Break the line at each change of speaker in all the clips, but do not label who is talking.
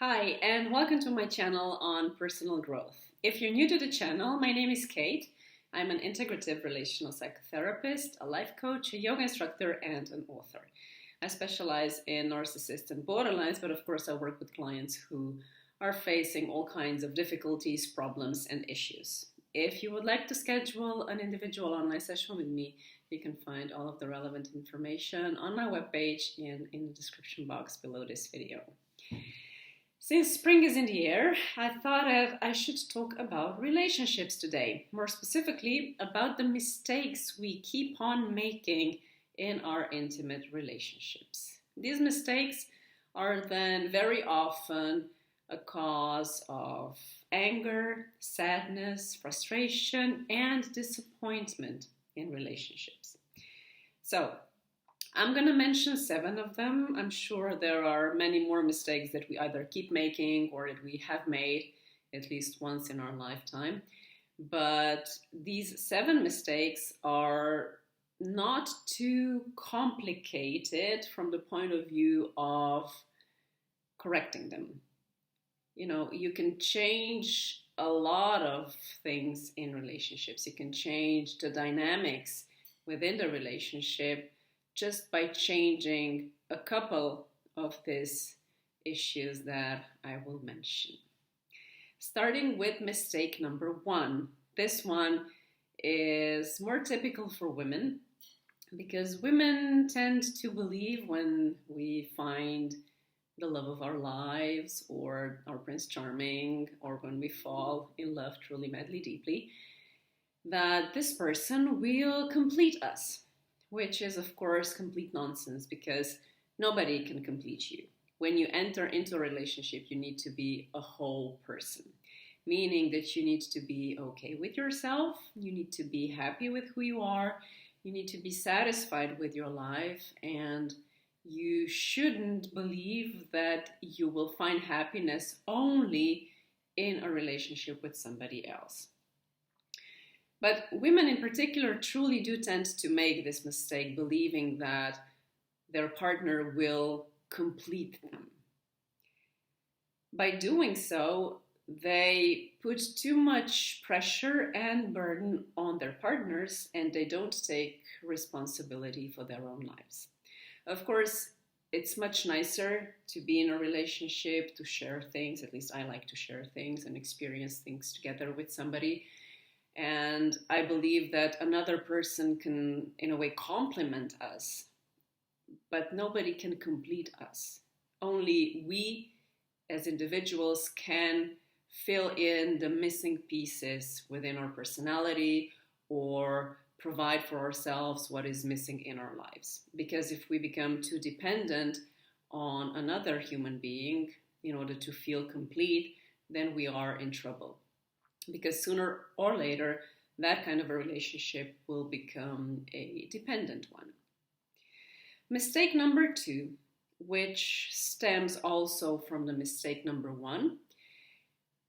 Hi, and welcome to my channel on personal growth. If you're new to the channel, my name is Kate. I'm an integrative relational psychotherapist, a life coach, a yoga instructor, and an author. I specialize in narcissist and borderlines, but of course I work with clients who are facing all kinds of difficulties, problems, and issues. If you would like to schedule an individual online session with me, you can find all of the relevant information on my webpage and in the description box below this video. Since spring is in the air, I thought I should talk about relationships today. More specifically, about the mistakes we keep on making in our intimate relationships. These mistakes are then very often a cause of anger, sadness, frustration, and disappointment in relationships. So, I'm going to mention 7 of them. I'm sure there are many more mistakes that we either keep making or that we have made at least once in our lifetime. But these 7 mistakes are not too complicated from the point of view of correcting them. You know, you can change a lot of things in relationships. You can change the dynamics within the relationship just by changing a couple of these issues that I will mention. Starting with mistake number 1. This one is more typical for women because women tend to believe when we find the love of our lives or our Prince Charming or when we fall in love truly, madly, deeply, that this person will complete us. Which is, of course, complete nonsense because nobody can complete you. When you enter into a relationship, you need to be a whole person, meaning that you need to be okay with yourself, you need to be happy with who you are, you need to be satisfied with your life, and you shouldn't believe that you will find happiness only in a relationship with somebody else. But women in particular truly do tend to make this mistake, believing that their partner will complete them. By doing so, they put too much pressure and burden on their partners and they don't take responsibility for their own lives. Of course, it's much nicer to be in a relationship, to share things. At least I like to share things and experience things together with somebody. And I believe that another person can, in a way, complement us, but nobody can complete us. Only we, as individuals, can fill in the missing pieces within our personality or provide for ourselves what is missing in our lives. Because if we become too dependent on another human being in order to feel complete, then we are in trouble. Because sooner or later, that kind of a relationship will become a dependent one. Mistake number 2, which stems also from the mistake number 1,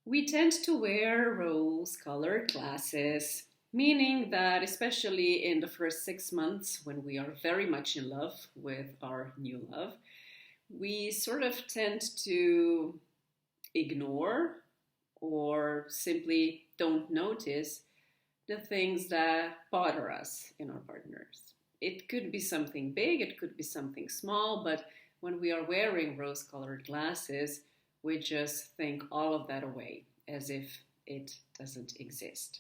we tend to wear rose-colored glasses, meaning that especially in the first 6 months when we are very much in love with our new love, we sort of tend to ignore or simply don't notice the things that bother us in our partners. It could be something big, it could be something small, but when we are wearing rose-colored glasses, we just think all of that away as if it doesn't exist.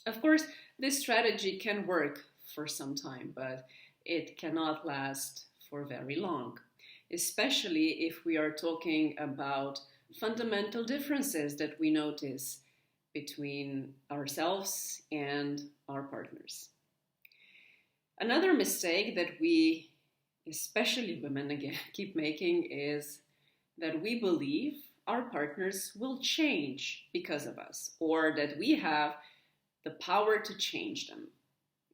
Of course, this strategy can work for some time, but it cannot last for very long, especially if we are talking about fundamental differences that we notice between ourselves and our partners. Another mistake that we, especially women again, keep making is that we believe our partners will change because of us or that we have the power to change them.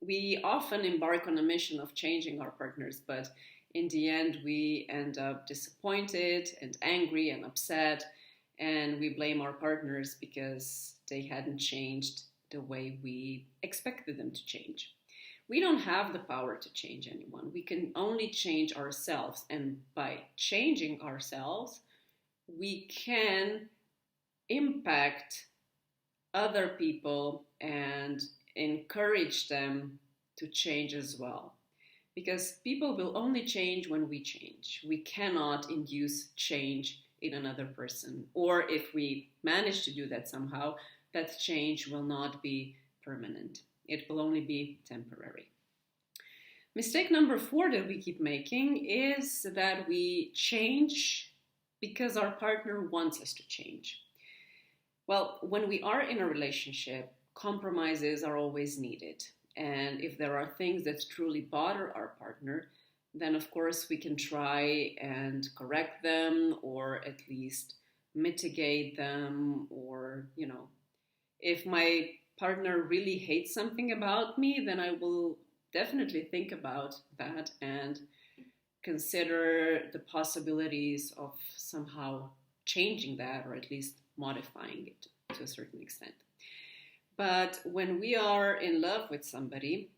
We often embark on a mission of changing our partners, but in the end, we end up disappointed and angry and upset, and we blame our partners because they hadn't changed the way we expected them to change. We don't have the power to change anyone. We can only change ourselves, and by changing ourselves, we can impact other people and encourage them to change as well. Because people will only change when we change. We cannot induce change in another person. Or if we manage to do that somehow, that change will not be permanent. It will only be temporary. Mistake number 4 that we keep making is that we change because our partner wants us to change. Well, when we are in a relationship, compromises are always needed. And if there are things that truly bother our partner, then of course we can try and correct them or at least mitigate them. Or, if my partner really hates something about me, then I will definitely think about that and consider the possibilities of somehow changing that or at least modifying it to a certain extent. But when we are in love with somebody,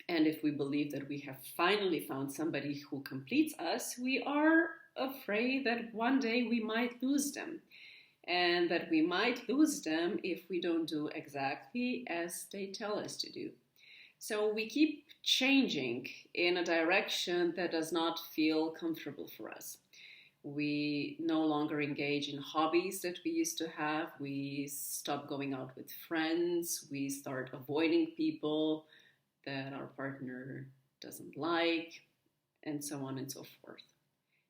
and if we believe that we have finally found somebody who completes us, we are afraid that one day we might lose them. And that we might lose them if we don't do exactly as they tell us to do. So we keep changing in a direction that does not feel comfortable for us. We no longer engage in hobbies that we used to have. We stop going out with friends. We start avoiding people that our partner doesn't like, and so on and so forth.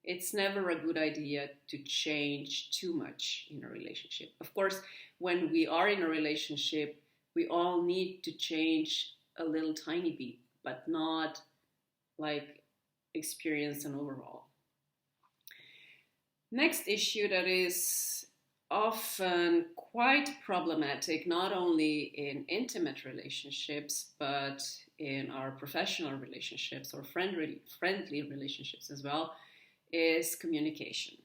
It's never a good idea to change too much in a relationship. Of course, when we are in a relationship, we all need to change a little tiny bit, but not like experience an overhaul. Next issue that is often quite problematic, not only in intimate relationships, but in our professional relationships or friendly relationships as well, is communication.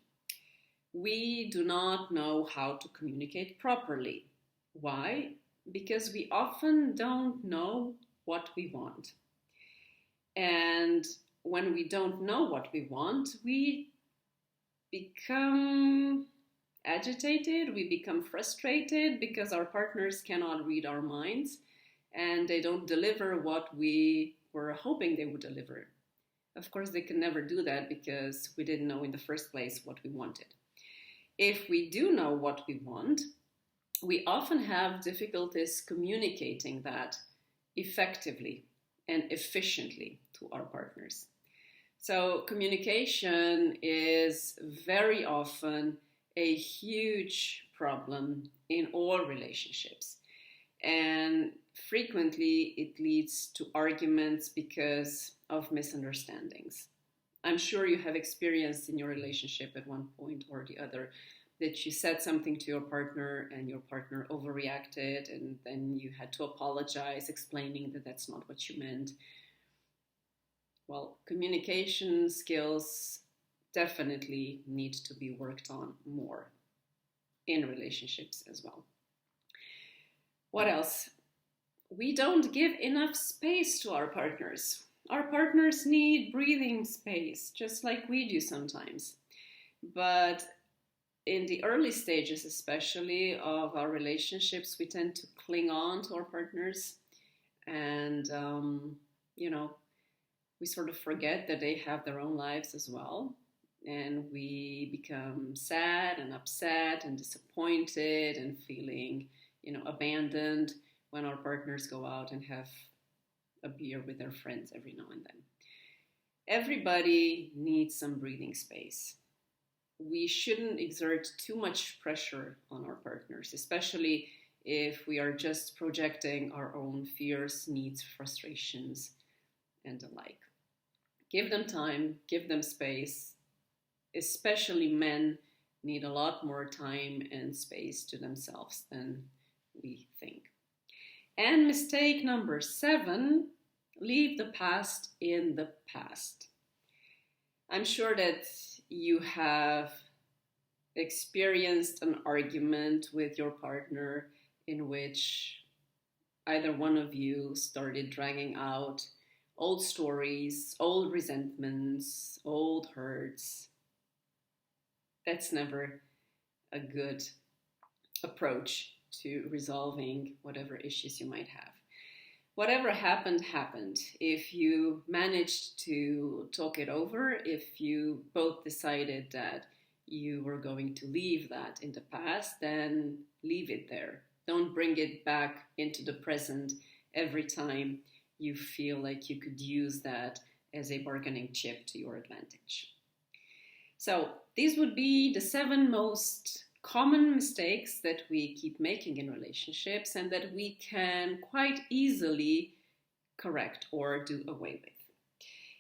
We do not know how to communicate properly. Why? Because we often don't know what we want. And when we don't know what we want, we become agitated, we become frustrated because our partners cannot read our minds and they don't deliver what we were hoping they would deliver. Of course, they can never do that because we didn't know in the first place what we wanted. If we do know what we want, we often have difficulties communicating that effectively and efficiently to our partners. So communication is very often a huge problem in all relationships. And frequently it leads to arguments because of misunderstandings. I'm sure you have experienced in your relationship at one point or the other that you said something to your partner and your partner overreacted and then you had to apologize, explaining that that's not what you meant. Well, communication skills definitely need to be worked on more in relationships as well. What else? We don't give enough space to our partners. Our partners need breathing space, just like we do sometimes. But in the early stages, especially of our relationships, we tend to cling on to our partners and, we sort of forget that they have their own lives as well. And we become sad and upset and disappointed and feeling, abandoned when our partners go out and have a beer with their friends every now and then. Everybody needs some breathing space. We shouldn't exert too much pressure on our partners, especially if we are just projecting our own fears, needs, frustrations, and the like. Give them time, give them space. Especially men need a lot more time and space to themselves than we think. And mistake number 7, leave the past in the past. I'm sure that you have experienced an argument with your partner in which either one of you started dragging out old stories, old resentments, old hurts. That's never a good approach to resolving whatever issues you might have. Whatever happened, happened. If you managed to talk it over, if you both decided that you were going to leave that in the past, then leave it there. Don't bring it back into the present every time you feel like you could use that as a bargaining chip to your advantage. So these would be the 7 most common mistakes that we keep making in relationships and that we can quite easily correct or do away with.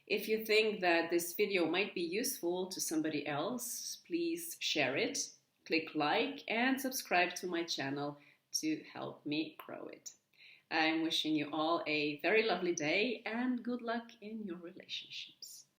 If you think that this video might be useful to somebody else, please share it, click like, and subscribe to my channel to help me grow it. I'm wishing you all a very lovely day and good luck in your relationships.